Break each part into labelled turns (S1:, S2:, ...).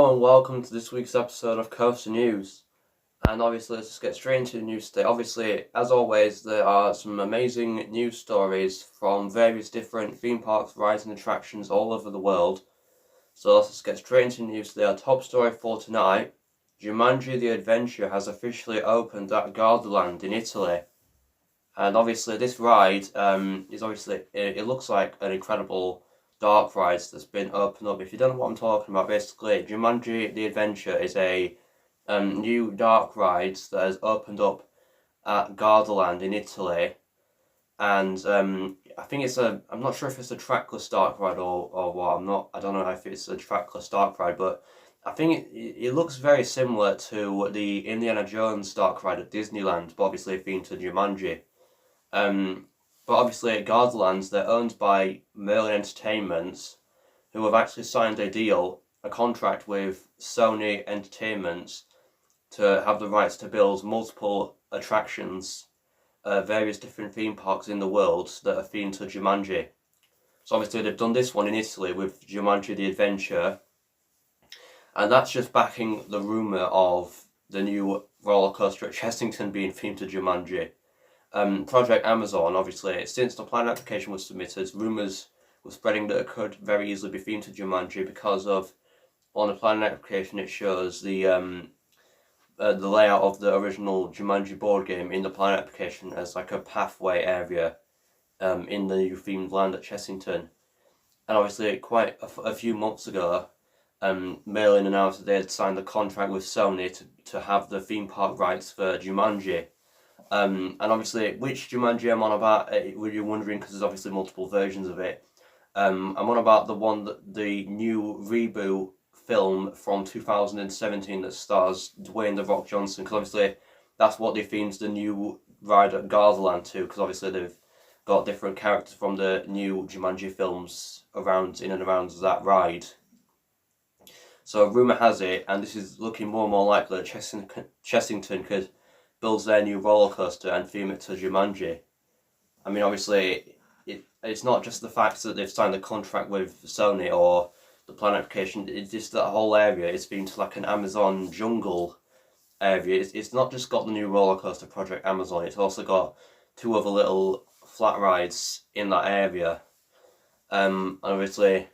S1: Hello and welcome to this week's episode of Coaster News. And obviously, let's just get straight into the news today. Obviously, as always, there are some amazing news stories from various different theme parks, rides and attractions all over the world. So let's just get straight into the news today. Our top story for tonight, Jumanji the Adventure has officially opened at Gardaland in Italy. And obviously this ride is obviously, it looks like an incredible dark ride that's been opened up. If you don't know what I'm talking about, basically Jumanji the Adventure is a new dark ride that has opened up at Gardaland in Italy. And I think I'm not sure if it's a trackless dark ride or what. I don't know if it's a trackless dark ride, but I think it looks very similar to the Indiana Jones dark ride at Disneyland, but obviously themed to Jumanji. But obviously at Gardaland, they're owned by Merlin Entertainments, who have actually signed a contract with Sony Entertainments to have the rights to build multiple attractions, various different theme parks in the world that are themed to Jumanji. So obviously they've done this one in Italy with Jumanji the Adventure, and that's just backing the rumour of the new roller coaster at Chessington being themed to Jumanji. Project Amazon, obviously, since the plan application was submitted, rumours were spreading that it could very easily be themed to Jumanji because of, on the plan application, it shows the layout of the original Jumanji board game in the plan application as like a pathway area in the new themed land at Chessington. And obviously, quite a few months ago, Merlin announced that they had signed a contract with Sony to have the theme park rights for Jumanji. And obviously, which Jumanji I'm on about, were you wondering, because there's obviously multiple versions of it. I'm on about the new reboot film from 2017 that stars Dwayne "The Rock" Johnson, because obviously that's what they themed the new ride at Gardaland to, because obviously they've got different characters from the new Jumanji films in and around that ride. So rumour has it, and this is looking more and more likely, that Chessington could build their new roller coaster and theme it to Jumanji. I mean, obviously, it's not just the fact that they've signed a contract with Sony or the plan application, it's just that whole area is themed to like an Amazon jungle area. It's not just got the new roller coaster Project Amazon, it's also got two other little flat rides in that area. And obviously,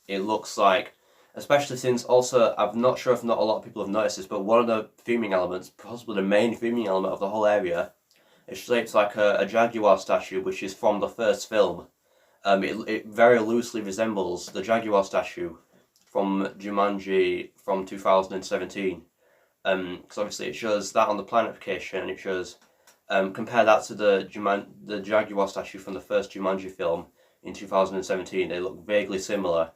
S1: it looks like, especially since also, I'm not sure if not a lot of people have noticed this, but one of the theming elements, possibly the main theming element of the whole area, is shaped like a jaguar statue, which is from the first film. It very loosely resembles the jaguar statue from Jumanji from 2017. Because obviously it shows that on the plan application, and it shows, compare that to the jaguar statue from the first Jumanji film in 2017, they look vaguely similar.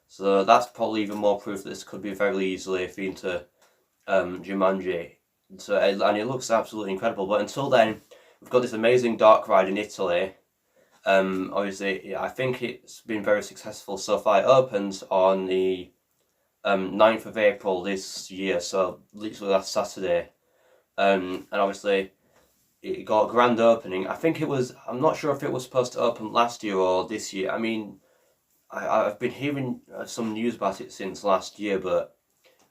S1: So that's probably even more proof that this could be very easily themed to Jumanji. And it looks absolutely incredible. But until then, we've got this amazing dark ride in Italy. Obviously, I think it's been very successful so far. It opened on the 9th of April this year, so literally last Saturday. And obviously, it got a grand opening. I'm not sure if it was supposed to open last year or this year. I mean, I've been hearing some news about it since last year, but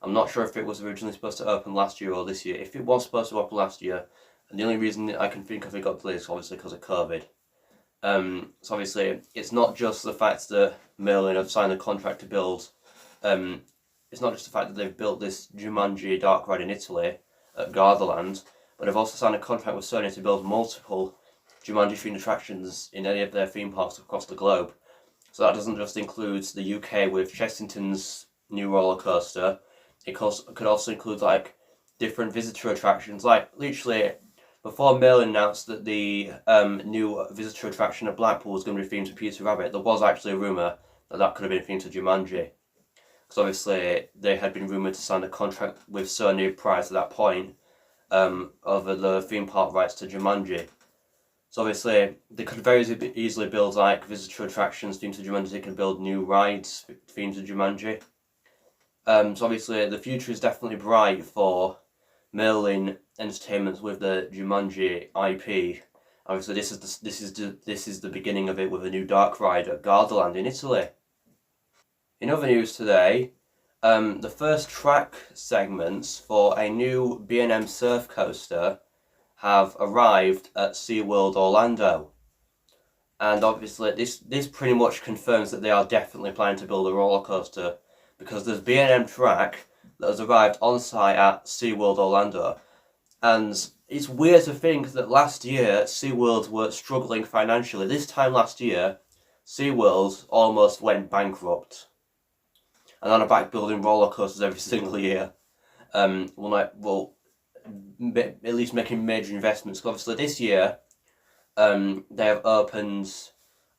S1: I'm not sure if it was originally supposed to open last year or this year. If it was supposed to open last year, and the only reason I can think of it got delayed is obviously because of COVID. So obviously, it's not just the fact that Merlin have signed a contract to build, it's not just the fact that they've built this Jumanji dark ride in Italy at Gardaland, but they've also signed a contract with Sony to build multiple Jumanji-themed attractions in any of their theme parks across the globe. So that doesn't just include the UK with Chessington's new roller coaster. It could also include like different visitor attractions. Like literally, before Merlin announced that the new visitor attraction at Blackpool was going to be themed to Peter Rabbit, there was actually a rumour that could have been themed to Jumanji. Because obviously they had been rumoured to sign a contract with Sony prior to that point over the theme park rights to Jumanji. So obviously, they could very easily build like visitor attractions themed to Jumanji. They could build new rides themed to Jumanji. So obviously, the future is definitely bright for Merlin Entertainments with the Jumanji IP. Obviously, this is the beginning of it with a new dark ride at Gardaland in Italy. In other news today, The first track segments for a new B&M Surf Coaster have arrived at SeaWorld Orlando. And obviously this pretty much confirms that they are definitely planning to build a roller coaster, because there's B&M track that has arrived on site at SeaWorld Orlando. And it's weird to think that last year SeaWorld were struggling financially. This time last year, SeaWorld almost went bankrupt. And on a back building roller coasters every single year. At least making major investments. Obviously this year, they have opened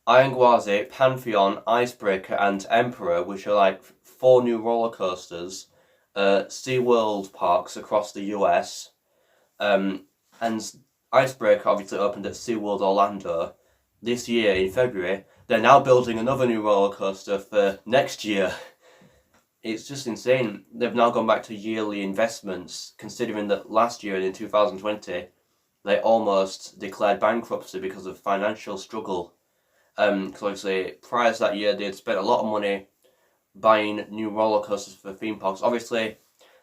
S1: Iron Gwazi, Pantheon, Icebreaker and Emperor, which are like 4 new roller coasters, SeaWorld parks across the US. And Icebreaker obviously opened at SeaWorld Orlando this year in February. They're now building another new roller coaster for next year. It's just insane. They've now gone back to yearly investments, considering that last year in 2020 they almost declared bankruptcy because of financial struggle. Because obviously prior to that year they'd spent a lot of money buying new roller coasters for theme parks. Obviously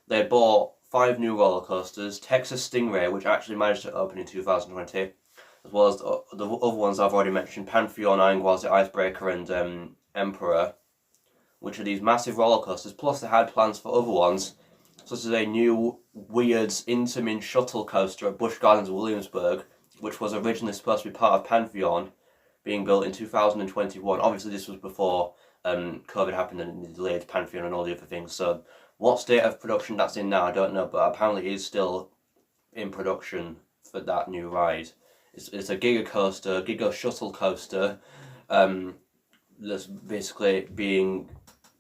S1: they bought 5 new roller coasters, Texas Stingray, which actually managed to open in 2020, as well as the other ones I've already mentioned, Pantheon, Iron Gwazi, Icebreaker and Emperor, which are these massive roller coasters. Plus they had plans for other ones, such as a new weird Intamin shuttle coaster at Busch Gardens, Williamsburg, which was originally supposed to be part of Pantheon, being built in 2021. Obviously this was before COVID happened and it delayed Pantheon and all the other things. So what state of production that's in now, I don't know, but apparently it is still in production for that new ride. It's a Giga coaster, Giga shuttle coaster, that's basically being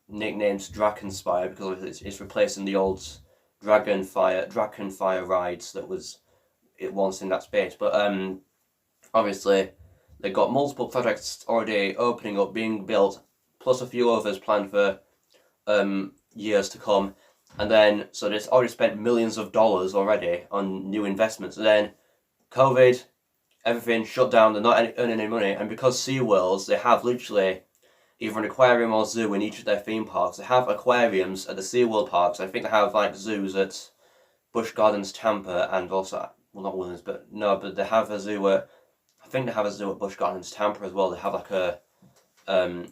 S1: nicknamed Drakenspire because it's replacing the old Drakenfire rides that was it once in that space. But obviously they've got multiple projects already opening up, being built, plus a few others planned for years to come. And then so they've already spent millions of dollars already on new investments. And then COVID, everything shut down. They're not earning any money, and because SeaWorlds, they have literally either an aquarium or zoo in each of their theme parks. They have aquariums at the SeaWorld parks. I think they have like zoos at Busch Gardens Tampa and also, well, not Williams, but no, but they have a zoo at, I think they have a zoo at Busch Gardens Tampa as well. They have like a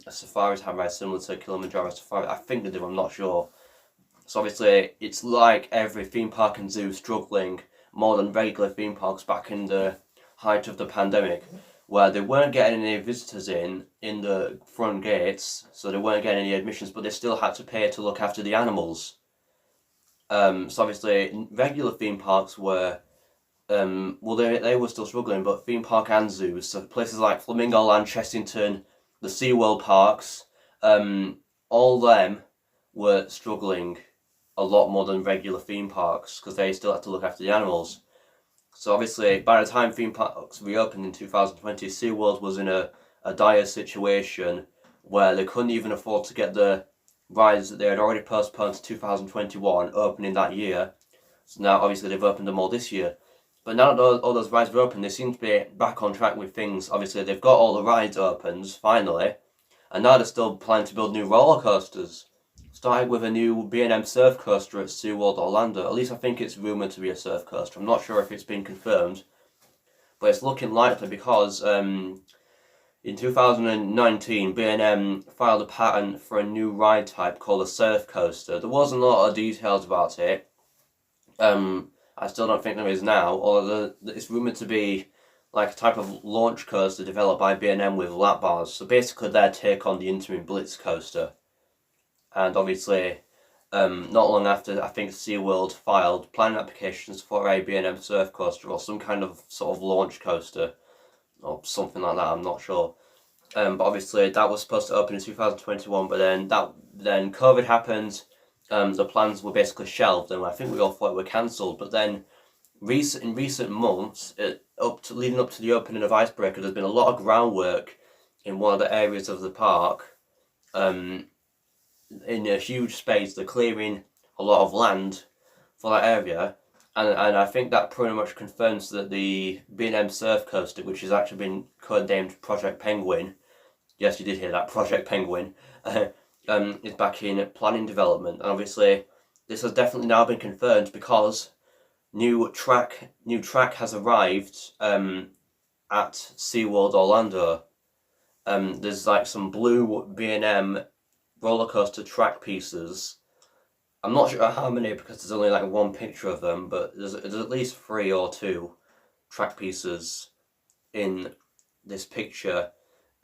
S1: safari time ride similar to Kilimanjaro Safari. I think they do, I'm not sure. So obviously it's like every theme park and zoo struggling more than regular theme parks back in the height of the pandemic, where they weren't getting any visitors in the front gates, so they weren't getting any admissions, but they still had to pay to look after the animals. So obviously regular theme parks were, they were still struggling, but theme park and zoos, so places like Flamingo Land, Chessington, the SeaWorld parks, all them were struggling a lot more than regular theme parks because they still had to look after the animals. So obviously, by the time theme parks reopened in 2020, SeaWorld was in a dire situation where they couldn't even afford to get the rides that they had already postponed to 2021 opening that year. So now, obviously, they've opened them all this year. But now that all those rides are open, they seem to be back on track with things. Obviously, they've got all the rides opened, finally, and now they're still planning to build new roller coasters. Starting with a new B&M Surf Coaster at SeaWorld Orlando. At least I think it's rumoured to be a surf coaster. I'm not sure if it's been confirmed, but it's looking likely because in 2019 B&M filed a patent for a new ride type called a surf coaster. There wasn't a lot of details about it. I still don't think there is now, although it's rumoured to be like a type of launch coaster developed by B&M with lap bars. So basically their take on the Intamin Blitz coaster. And obviously, not long after, I think SeaWorld filed planning applications for a B&M Surf Coaster or some kind of sort of launch coaster or something like that, I'm not sure. But obviously that was supposed to open in 2021, but then COVID happened, the plans were basically shelved, and I think we all thought it were cancelled. But then in recent months, leading up to the opening of Icebreaker, there's been a lot of groundwork in one of the areas of the park. In a huge space, they're clearing a lot of land for that area, and I think that pretty much confirms that the B&M Surf Coaster, which has actually been codenamed Project Penguin, yes, you did hear that, Project Penguin, is back in planning development, and obviously this has definitely now been confirmed because new track has arrived at SeaWorld Orlando. There's like some blue B&M roller coaster track pieces. I'm not sure how many because there's only like one picture of them, but there's at least 3 or 2 track pieces in this picture,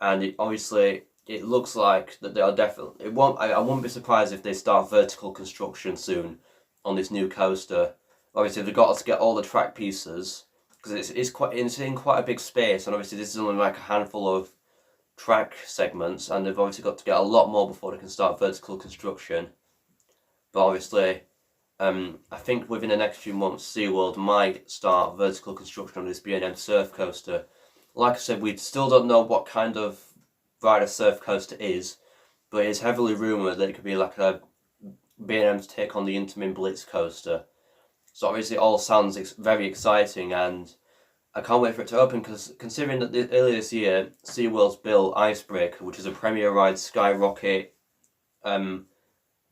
S1: and obviously it looks like that they are definitely. I won't be surprised if they start vertical construction soon on this new coaster. Obviously they've got to get all the track pieces because it's in quite a big space, and obviously this is only like a handful of track segments, and they've obviously got to get a lot more before they can start vertical construction. But obviously, I think within the next few months, SeaWorld might start vertical construction on this B&M Surf Coaster. Like I said, we still don't know what kind of ride a surf coaster is, but it's heavily rumoured that it could be like a B&M's take on the Intamin Blitz coaster. So obviously it all sounds very exciting, and I can't wait for it to open, because considering that earlier this year, SeaWorld's built Icebreaker, which is a Premier Ride Skyrocket.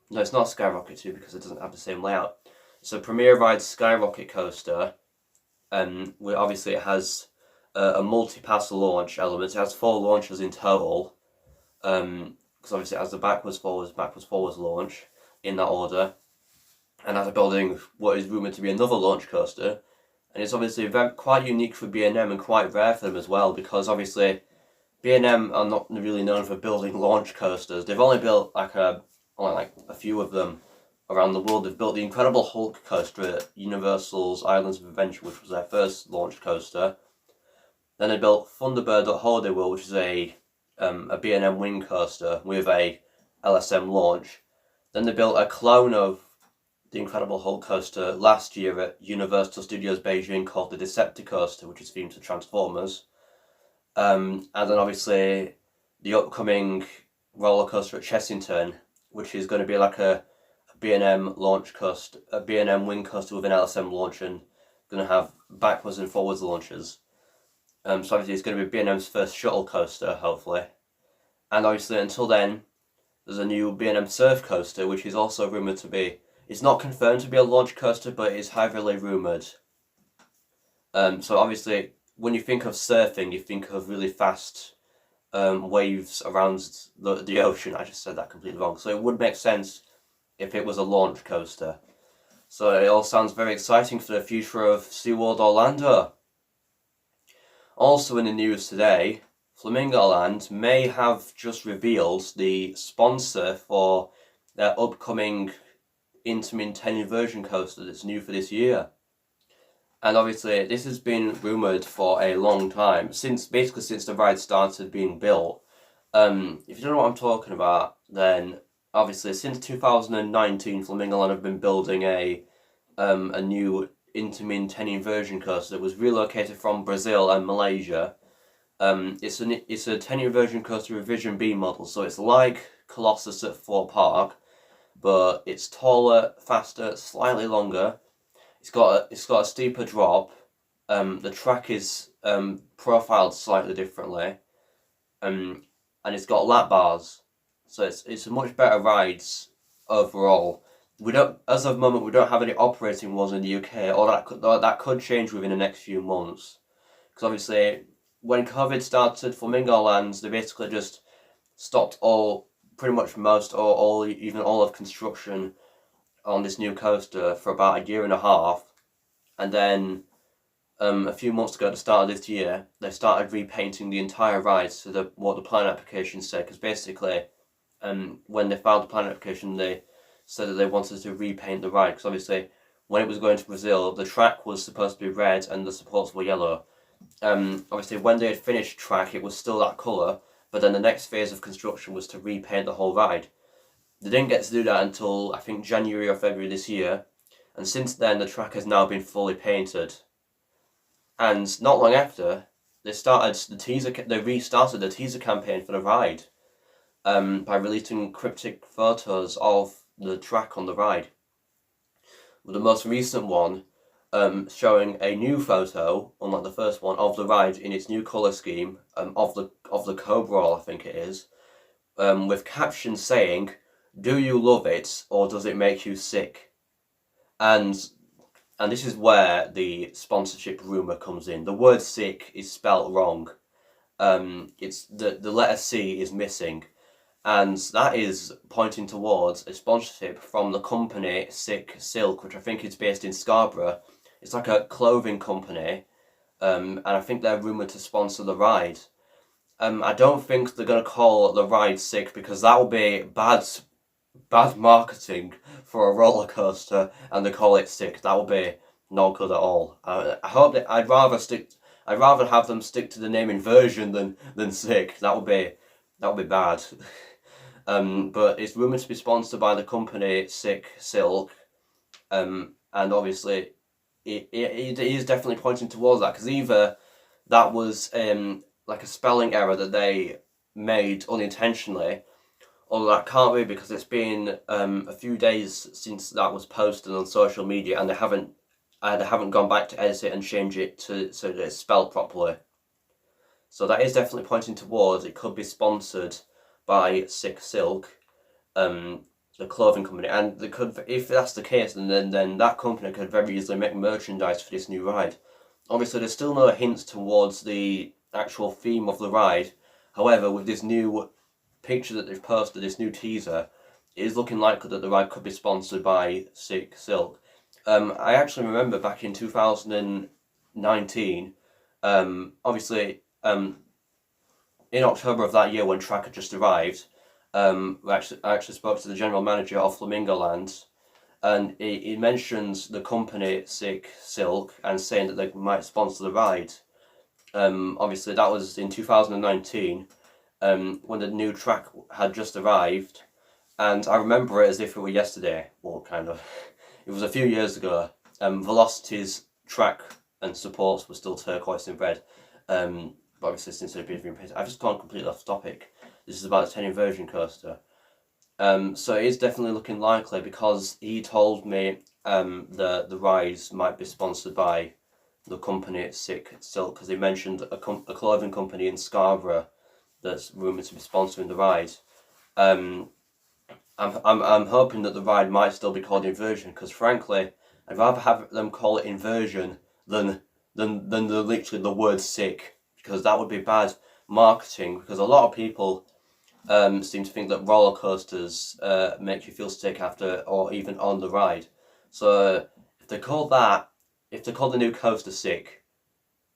S1: No, it's not Skyrocket 2 because it doesn't have the same layout. It's a Premier Ride Skyrocket coaster, where obviously it has a multi-pass launch element. It has 4 launches in total, because obviously it has the backwards forwards launch in that order, and has a building what is rumoured to be another launch coaster. And it's obviously quite unique for B&M and quite rare for them as well, because obviously B&M are not really known for building launch coasters. They've only built like a few of them around the world. They've built the Incredible Hulk coaster at Universal's Islands of Adventure, which was their first launch coaster. Then they built Thunderbird at Holiday World, which is a B&M wing coaster with a LSM launch. Then they built a clone of the Incredible Hulk coaster last year at Universal Studios Beijing called the Decepticoaster, which is themed to Transformers. And then obviously the upcoming roller coaster at Chessington, which is going to be like a B&M launch coaster, a B&M wing coaster with an LSM launch, and going to have backwards and forwards launches. So obviously it's going to be B&M's first shuttle coaster, hopefully. And obviously until then, there's a new B&M Surf Coaster, which is also rumoured to be. It's not confirmed to be a launch coaster, but it is heavily rumoured. So obviously, when you think of surfing, you think of really fast waves around the ocean. I just said that completely wrong. So it would make sense if it was a launch coaster. So it all sounds very exciting for the future of SeaWorld Orlando. Also in the news today, Flamingo Land may have just revealed the sponsor for their upcoming Intamin 10 Inversion Coaster that's new for this year. And obviously this has been rumoured for a long time, since the ride started being built. If you don't know what I'm talking about, then obviously since 2019 Flamingo Land have been building a new Intamin 10 Inversion Coaster that was relocated from Brazil and Malaysia. It's a 10 Inversion Coaster revision B model, so it's like Colossus at Fort Park, but it's taller, faster, slightly longer. It's got a steeper drop. The track is profiled slightly differently, and it's got lap bars, so it's a much better ride overall. As of the moment, we don't have any operating ones in the UK, or that could change within the next few months, because obviously when COVID started, Flamingo Lands, they basically just stopped even all of construction on this new coaster for about a year and a half, and then a few months ago, at the start of this year, they started repainting the entire ride to what the plan application said, because basically when they filed the plan application, they said that they wanted to repaint the ride, because obviously when it was going to Brazil, the track was supposed to be red and the supports were yellow. Obviously when they had finished track, it was still that colour, but then the next phase of construction was to repaint the whole ride. They didn't get to do that until I think January or February this year, and since then the track has now been fully painted. And not long after, they restarted the teaser campaign for the ride by releasing cryptic photos of the track on the ride. With the most recent one showing a new photo, unlike the first one, of the ride in its new colour scheme, of the Cobra, I think it is, with captions saying, "Do you love it or does it make you sick?" And this is where the sponsorship rumor comes in. The word "sick" is spelt wrong. It's the letter C is missing, and that is pointing towards a sponsorship from the company Silk, which I think is based in Scarborough. It's like a clothing company, and I think they're rumoured to sponsor the ride. I don't think they're going to call the ride Sick, because that would be bad marketing for a roller coaster, and they call it Sick. That would be not good at all. I hope that I'd rather have them stick to the name Inversion than Sick. That would be bad. But it's rumoured to be sponsored by the company Silk, and obviously it is definitely pointing towards that, because either that was like a spelling error that they made unintentionally, or that can't be, because it's been a few days since that was posted on social media, and they haven't gone back to edit it and change it so that it's spelled properly. So that is definitely pointing towards it could be sponsored by Silk, the clothing company, and they could, if that's the case, then that company could very easily make merchandise for this new ride. Obviously, there's still no hints towards the actual theme of the ride. However, with this new picture that they've posted, this new teaser, it is looking likely that the ride could be sponsored by Silk. I actually remember back in 2019, obviously, in October of that year when Track had just arrived, I actually spoke to the general manager of Flamingo Land, and he mentions the company Silk and saying that they might sponsor the ride. Obviously, that was in 2019, when the new track had just arrived, and I remember it as if it were yesterday. Well, kind of. It was a few years ago. Velocity's track and supports were still turquoise in red. But obviously, since they've been repainted, I've just gone completely off topic. This is about the 10 Inversion Coaster. So it is definitely looking likely, because he told me the rise might be sponsored by the company Silk, because he mentioned a clothing company in Scarborough that's rumoured to be sponsoring the ride. I'm hoping that the ride might still be called Inversion, because frankly, I'd rather have them call it Inversion than literally the word Sick, because that would be bad marketing, because a lot of people seem to think that roller coasters make you feel sick after or even on the ride. So if they call the new coaster Sick,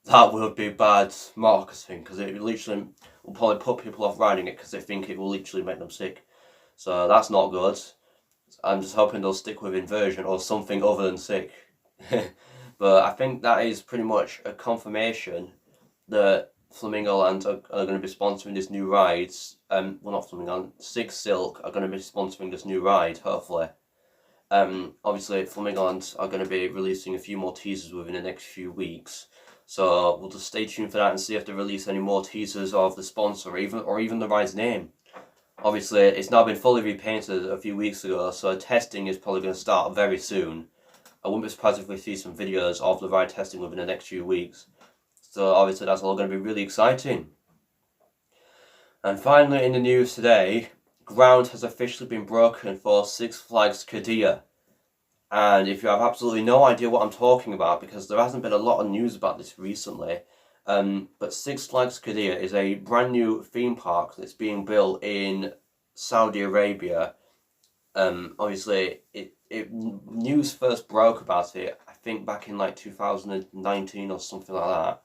S1: that would be bad marketing, because it literally will probably put people off riding it, because they think it will literally make them sick. So that's not good. I'm just hoping they'll stick with Inversion or something other than Sick. But I think that is pretty much a confirmation that Flamingo Land are going to be sponsoring this new ride. Well, not Flamingo Land, Silk are going to be sponsoring this new ride, hopefully. Obviously, Flamingo Land are going to be releasing a few more teasers within the next few weeks. So we'll just stay tuned for that and see if they release any more teasers of the sponsor, or even the ride's name. Obviously, it's now been fully repainted a few weeks ago, so testing is probably going to start very soon. I wouldn't be surprised if we see some videos of the ride testing within the next few weeks. So obviously that's all going to be really exciting. And finally, in the news today, ground has officially been broken for Six Flags Qiddiya. And if you have absolutely no idea what I'm talking about, because there hasn't been a lot of news about this recently, but Six Flags Qiddiya is a brand new theme park that's being built in Saudi Arabia. Obviously, news first broke about it, I think back in like 2019 or something like that.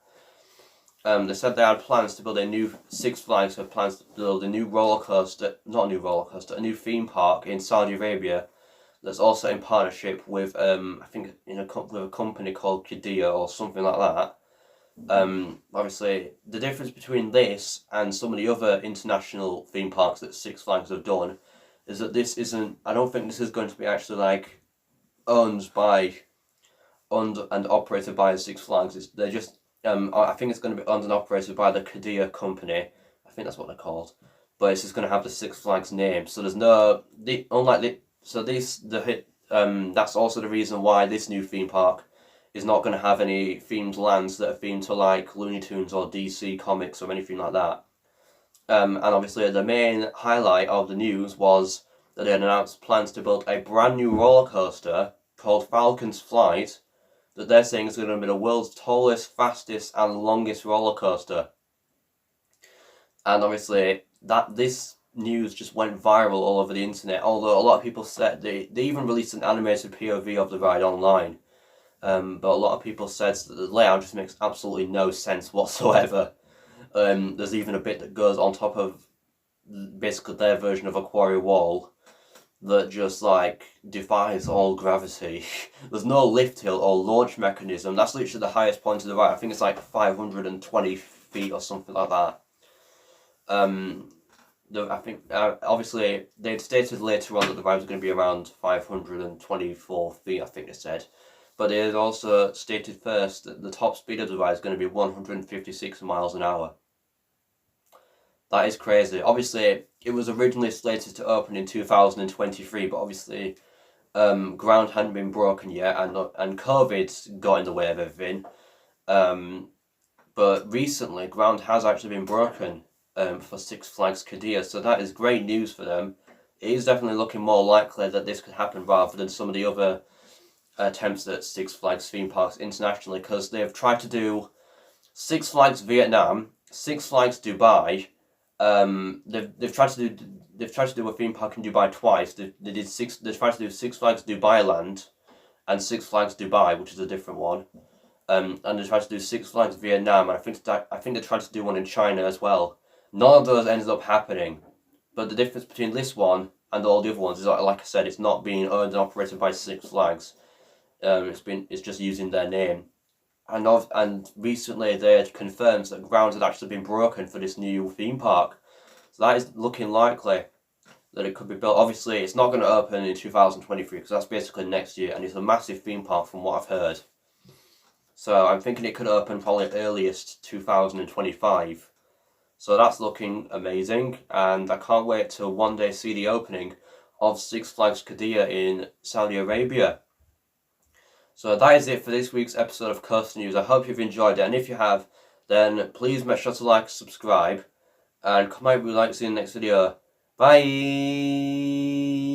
S1: They said they had plans to build a new, Six Flags had plans to build a new a new theme park in Saudi Arabia that's also in partnership with, I think, with a company called Qiddiya or something like that. Obviously, the difference between this and some of the other international theme parks that Six Flags have done is that this isn't, I don't think this is going to be actually like owned and operated by Six Flags. They're just, I think it's going to be owned and operated by the Qiddiya company. I think that's what they're called. But it's just going to have the Six Flags name. So there's no, that's also the reason why this new theme park is not going to have any themed lands that are themed to like Looney Tunes or DC Comics or anything like that. And obviously the main highlight of the news was that they had announced plans to build a brand new roller coaster called Falcon's Flight that they're saying is going to be the world's tallest, fastest and longest roller coaster. And obviously this news just went viral all over the internet, although a lot of people said they even released an animated POV of the ride online. But a lot of people said that the layout just makes absolutely no sense whatsoever. There's even a bit that goes on top of basically their version of a quarry wall that just like defies all gravity. There's no lift hill or launch mechanism. That's literally the highest point of the ride. I think it's like 520 feet or something like that. I think obviously they'd stated later on that the ride was going to be around 524 feet, I think they said. But they had also stated first that the top speed of the ride is going to be 156 miles an hour. That is crazy. Obviously, it was originally slated to open in 2023, but obviously ground hadn't been broken yet, and COVID got in the way of everything. But recently, ground has actually been broken for Six Flags Qiddiya, so that is great news for them. It is definitely looking more likely that this could happen rather than some of the other attempts at Six Flags theme parks internationally, because they've tried to do Six Flags Vietnam, Six Flags Dubai. They've tried to do a theme park in Dubai twice. They tried to do Six Flags Dubai Land, and Six Flags Dubai, which is a different one. And they tried to do Six Flags Vietnam, and I think they tried to do one in China as well. None of those ended up happening, but the difference between this one and all the other ones is, like I said, it's not being owned and operated by Six Flags. It's just using their name, and recently they had confirmed that ground had actually been broken for this new theme park, so that is looking likely that it could be built. Obviously, it's not going to open in 2023 because that's basically next year, and it's a massive theme park from what I've heard. So I'm thinking it could open probably earliest 2025. So that's looking amazing, and I can't wait to one day see the opening of Six Flags Qiddiya in Saudi Arabia. So that is it for this week's episode of Coaster News. I hope you've enjoyed it, and if you have, then please make sure to like, subscribe, and comment if you'd like to see in the next video. Bye!